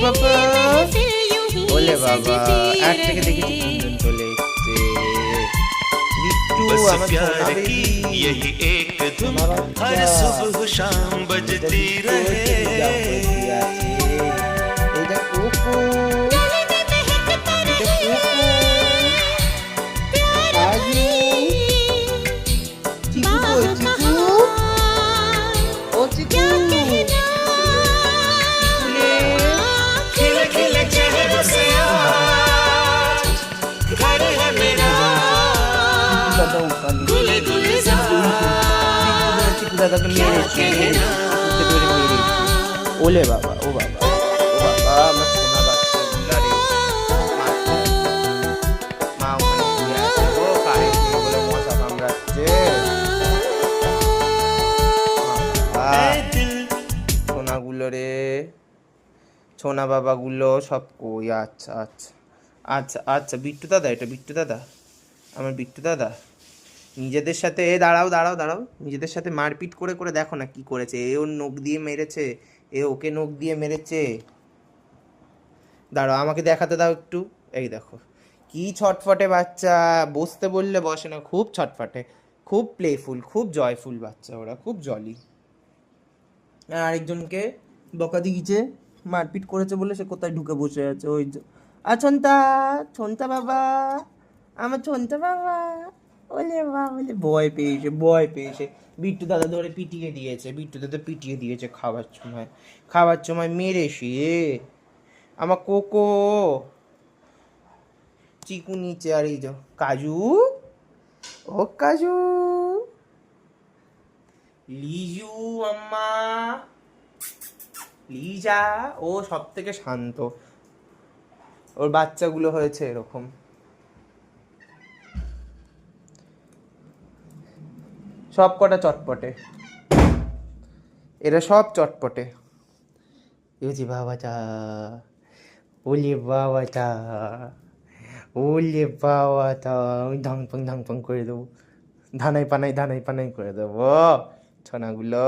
বাবা, ওলে বাবা, এক থেকে দেখেছি তিনজন চলে এসছে। বিট্টু আমার সোনা বেবি, সোনা বাচ্চা। এইটা কুকু, এটা কুকু, কাজু, চিকু কই, চিকু, ও চিকু, দাদাকে মেরেছে, ওলে বাবা, ও বাবা, ও বাবা, আমার সোনা বাচ্চা রে। মা ওখানে ঘুরে আছে গো, কারেন্ট নেই বলে মশা কামড়াচ্ছে। সোনাগুলো রে, সোনা বাবাগুলো সব কই? আচ্ছা আচ্ছা আচ্ছা আচ্ছা, বিট্টু দাদা, এটা বিট্টু দাদা, আমার বিট্টু দাদা। নিজেদের সাথে দাঁড়াও দাঁড়াও দাঁড়াও, নিজেদের সাথে মারপিট করে করে দেখো না কি করেছে। এ ওর নখ দিয়ে মেরেছে, এ ওকে নখ দিয়ে মেরেছে। দাঁড়াও, আমাকে দেখাতে দাও একটু। এই দেখো কি ছটফটে বাচ্চা, বসতে বললে বসে না, খুব ছটফটে, খুব প্লেফুল, খুব জয়ফুল বাচ্চা ওরা, খুব জলি। আরেকজনকে বকা দিয়েছে, মারপিট করেছে বলে সে কোথায় ঢুকে বসে আছে। ওই যে ছন্তা, ছন্তা বাবা, আমার ছন্তা বাবা, ওলে বাবা, বলে ভয় পেয়েছে, ভয় পেয়েছে। বিট্টু দাদা ধরে পিটিয়ে দিয়েছে, বিট্টু দাদা পিটিয়ে দিয়েছে খাবার সময়, খাবার সময় মেরেছে। আমার কোকো, চিকু নিচে, আর এই যে কাজু, ও কাজু, লিজু আম্মা, লিজা, ও সব থেকে শান্ত, ওর বাচ্চাগুলো হয়েছে এরকম। সব কটা চটপটে, এরা সব চটপটে। ইউজি বাবাটা, ওলে বাবাটা, ওলে বাবাটা, আমি ধাং পাং করে দেবো, ধানাই পানাই করে দেবো ছানাগুলো।